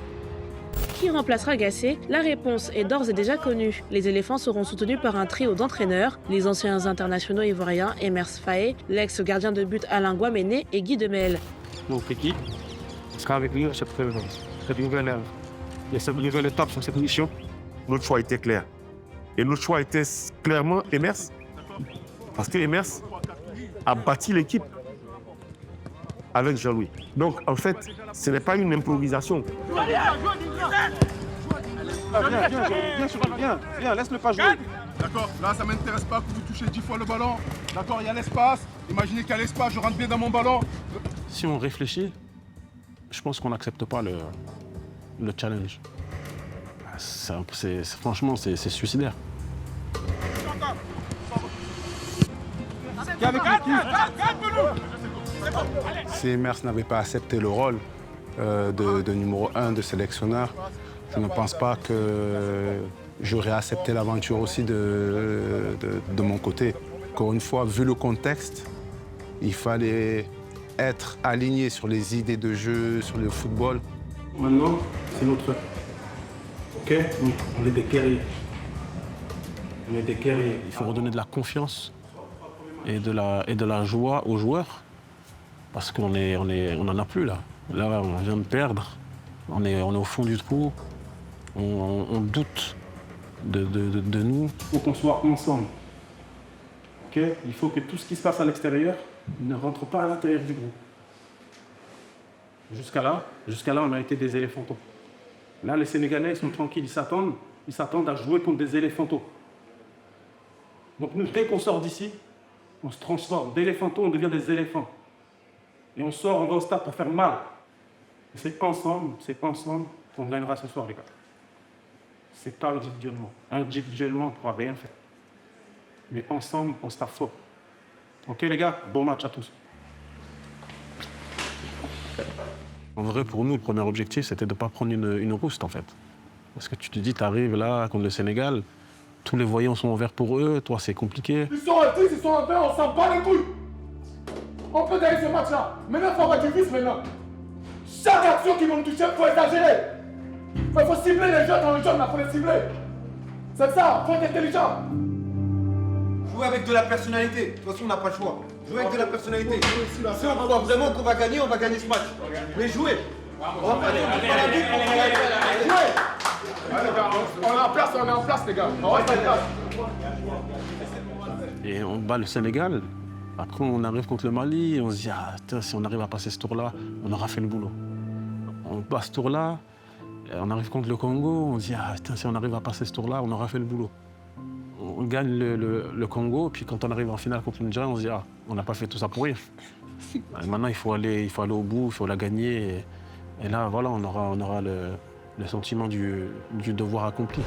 Speaker 19: Qui remplacera Gasset? La réponse est d'ores et déjà connue. Les éléphants seront soutenus par un trio d'entraîneurs, les anciens internationaux ivoiriens Emers Faé, l'ex-gardien de but Alain Guaméné et Guy Demel.
Speaker 20: Notre équipe sera avec nous à cette nouvelle étape sur cette mission.
Speaker 17: Notre choix était clair. Et notre choix était clairement Emers. Parce que Emers a bâti l'équipe avec Jean-Louis. Donc, en fait, ce n'est pas une improvisation.
Speaker 20: Viens, laisse-le pas jouer.
Speaker 6: D'accord, là, ça ne m'intéresse pas que vous touchez 10 fois le ballon. D'accord, il y a l'espace. Imaginez qu'il y a l'espace, je rentre bien dans mon ballon.
Speaker 20: Si on réfléchit, je pense qu'on n'accepte pas le challenge. Franchement, c'est suicidaire.
Speaker 5: Si Emers n'avait pas accepté le rôle de numéro 1 de sélectionneur, je ne pense pas que j'aurais accepté l'aventure aussi de mon côté. Encore une fois, vu le contexte, il fallait être aligné sur les idées de jeu, sur le football.
Speaker 20: Maintenant, c'est notre... OK? On est des guerriers. On est des guerriers. Il faut redonner de la confiance et de la joie aux joueurs. Parce qu'on n'en a plus là. Là, on vient de perdre. On est au fond du trou. On doute de nous. Il faut qu'on soit ensemble. Okay? Il faut que tout ce qui se passe à l'extérieur ne rentre pas à l'intérieur du groupe. Jusqu'à là, on a été des éléphantaux. Là, les Sénégalais, ils sont tranquilles. Ils s'attendent à jouer contre des éléphantaux. Donc nous, dès qu'on sort d'ici, on se transforme. D'éléphantaux, on devient des éléphants. Et on sort, on va au stade pour faire mal. C'est ensemble qu'on gagnera ce soir, les gars. C'est pas individuellement. Individuellement, on ne pourra rien faire. Mais ensemble, on sera fort. Ok, les gars, bon match à tous. En vrai, pour nous, le premier objectif, c'était de ne pas prendre une rouste, en fait. Parce que tu te dis, tu arrives là contre le Sénégal, tous les voyants sont ouverts pour eux, toi, c'est compliqué.
Speaker 6: Ils sont à 10, ils sont à 20, on s'en bat les couilles. On peut gagner ce match-là. Maintenant, il faut avoir du vice maintenant. Chaque action qu'ils vont nous toucher, il faut exagérer. Il faut cibler les gens dans le job, il faut les cibler. C'est ça, il faut être intelligent.
Speaker 8: Jouer avec de la personnalité. De toute façon, on n'a pas le choix. Jouer avec de la personnalité. Si on croit vraiment qu'on va gagner ce match. Mais jouer. On va pas la vie pour jouer.
Speaker 6: Allez, les gars, on est en place, les gars. On reste en place.
Speaker 20: Et on bat le Sénégal. Après, on arrive contre le Mali et on se dit, ah, si on arrive à passer ce tour-là, on aura fait le boulot. On passe ce tour-là, on arrive contre le Congo, on se dit, ah, si on arrive à passer ce tour-là, on aura fait le boulot. On gagne le Congo, puis quand on arrive en finale contre le Nigeria, on se dit, ah, on n'a pas fait tout ça pour rien. Maintenant, il faut aller au bout, il faut la gagner. Et là, voilà, on aura le sentiment du devoir accompli.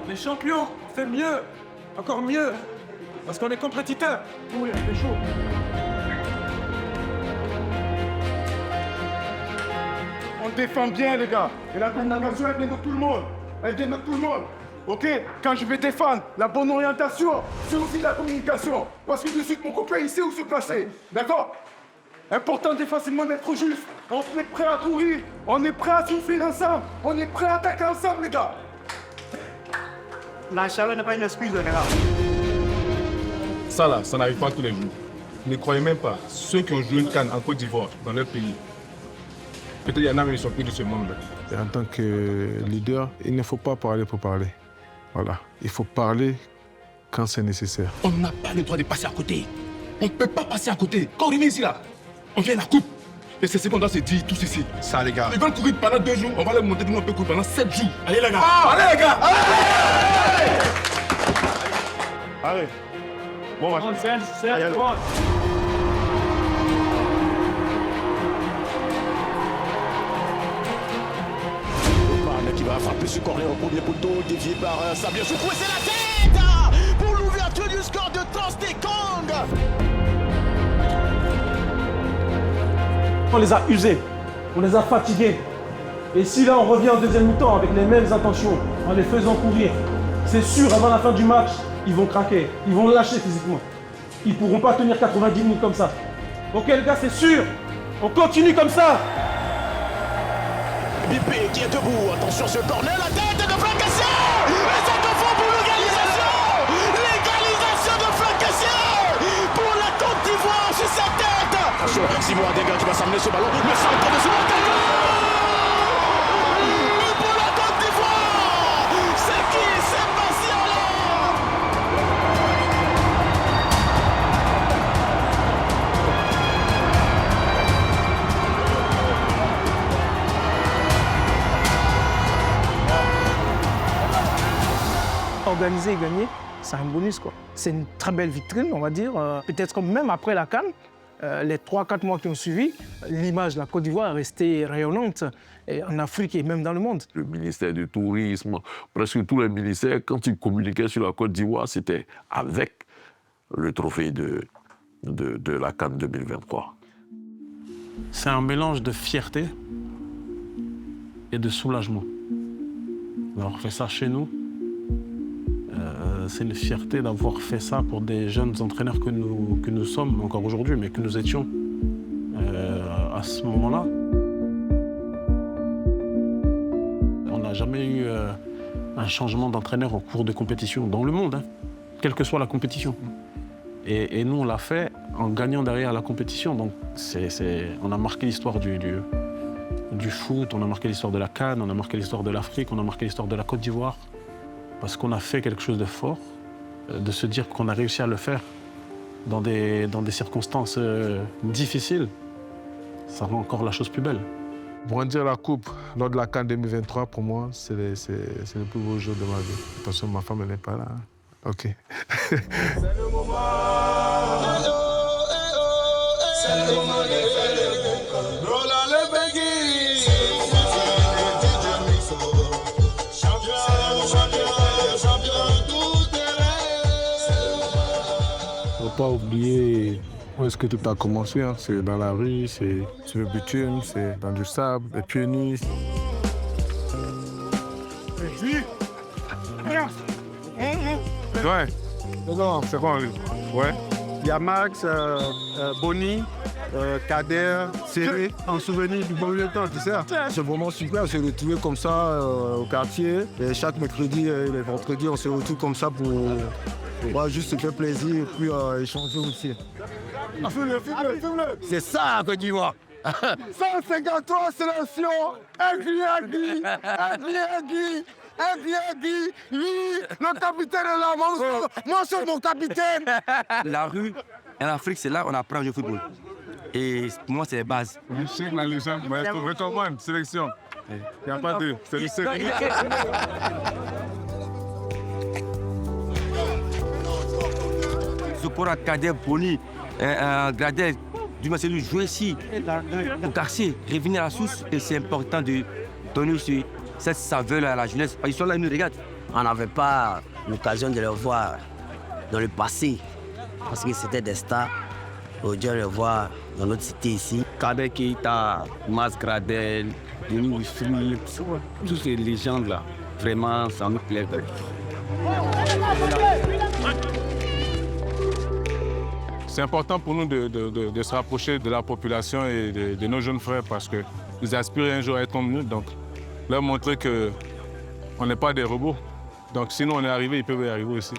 Speaker 10: Les champions, fait mieux, encore mieux, parce qu'on est compétiteurs. Oui, c'est chaud.
Speaker 6: On défend bien, les gars. Et la communication, elle vient de tout le monde. Elle vient de tout le monde. Ok? Quand je vais défendre, la bonne orientation, c'est aussi la communication. Parce que je suis mon copain, il sait où se placer. D'accord? Important défensivement d'être juste. On est prêt à courir. On est prêt à souffrir ensemble. On est prêt à attaquer ensemble, les gars.
Speaker 10: La chaleur n'est pas une excuse, les gars.
Speaker 9: Ça là, ça n'arrive pas tous les jours. Ne croyez même pas, ceux qui ont joué une CAN en Côte d'Ivoire, dans leur pays, peut-être il y en a qui sont plus de ce monde.
Speaker 25: Et en tant que leader, il ne faut pas parler pour parler. Voilà. Il faut parler quand c'est nécessaire.
Speaker 6: On n'a pas le droit de passer à côté. On ne peut pas passer à côté. Quand on est ici, là, on vient à la coupe. Et c'est ce qu'on doit se dire tous ici. Ça, les gars. Ils veulent courir pendant 2 jours, on va les monter, nous on peut courir pendant 7 jours. Allez, les gars. Allez, les gars. Allez. Bon, on va
Speaker 21: qui va frapper ce corner au premier poteau, dévié par Sabien Soukou. Et c'est la tête pour l'ouverture du score de Transtekong.
Speaker 22: On les a usés, on les a fatigués. Et si là on revient en deuxième mi-temps avec les mêmes intentions, en les faisant courir, c'est sûr, avant la fin du match, ils vont craquer, ils vont lâcher physiquement. Ils ne pourront pas tenir 90 minutes comme ça. Ok les gars, c'est sûr, on continue comme ça.
Speaker 21: Bipé qui est debout, attention ce corner, la tête de Flancassier. Et c'est de fond pour l'égalisation. L'égalisation de Flancassier pour la Côte d'Ivoire sur sa tête. Attention, Simon Adega qui va s'amener ce ballon, le centre de Simon Adega. Pour la Côte d'Ivoire, c'est qui Sébastien là?
Speaker 10: Organiser et gagner, c'est un bonus, quoi. C'est une très belle vitrine, on va dire. Peut-être que même après la CAN, les 3-4 mois qui ont suivi, l'image de la Côte d'Ivoire est restée rayonnante en Afrique et même dans le monde.
Speaker 14: Le ministère du Tourisme, presque tous les ministères, quand ils communiquaient sur la Côte d'Ivoire, c'était avec le trophée de la CAN 2023.
Speaker 20: C'est un mélange de fierté et de soulagement. Alors, on fait ça chez nous. C'est une fierté d'avoir fait ça pour des jeunes entraîneurs que nous sommes encore aujourd'hui, mais que nous étions à ce moment-là. On n'a jamais eu un changement d'entraîneur en cours de compétition dans le monde, hein, quelle que soit la compétition. Et nous, on l'a fait en gagnant derrière la compétition. Donc, on a marqué l'histoire du foot, on a marqué l'histoire de la CAN, on a marqué l'histoire de l'Afrique, on a marqué l'histoire de la Côte d'Ivoire. Parce qu'on a fait quelque chose de fort, de se dire qu'on a réussi à le faire dans des circonstances difficiles, ça rend encore la chose plus belle.
Speaker 25: Brandir la coupe lors de la CAN 2023, pour moi, c'est le plus beau jour de ma vie. Attention, ma femme, elle n'est pas là. Ok.
Speaker 21: C'est le moment.
Speaker 25: Faut pas oublier où est-ce que tout a commencé. Hein. C'est dans la rue, c'est sur le bitume, c'est dans du sable, les pieds nus.
Speaker 2: Ouais. Non, c'est quoi? Ouais.
Speaker 8: Il y a Max, Bonnie, Kader, Céré, en souvenir du bon vieux temps, tu sais. C'est vraiment super, on s'est retrouvés comme ça au quartier. Et chaque mercredi et les vendredis, on se retrouve comme ça pour juste se faire plaisir et puis échanger aussi. Filme-le. C'est ça, Côte d'Ivoire. 153 sélections, Agui, lui, le capitaine est là, moi c'est mon capitaine.
Speaker 3: La rue, en Afrique, c'est là qu'on apprend le football. Et pour moi, c'est les bases.
Speaker 2: Je sais que la légende, mais je te recommande, sélection. Il n'y a pas de... C'est le série.
Speaker 3: Zopora, Kader, Boni, Gradel, du match de jouer ici, au quartier, revenir à la source. Et c'est important de donner aussi cette saveur à la jeunesse. Ils sont là, ils nous regardent.
Speaker 4: On n'avait pas l'occasion de les voir dans le passé, parce que c'était des stars. Aujourd'hui, on les voit dans notre cité ici.
Speaker 11: Kader Keita, Mas Gradel, Denis Wifri, toutes ces légendes-là, vraiment, ça nous plaît.
Speaker 9: C'est important pour nous de se rapprocher de la population et de nos jeunes frères parce qu'ils aspirent un jour à être comme nous. Donc, leur montrer qu'on n'est pas des robots. Donc, sinon on est arrivé, ils peuvent y arriver aussi.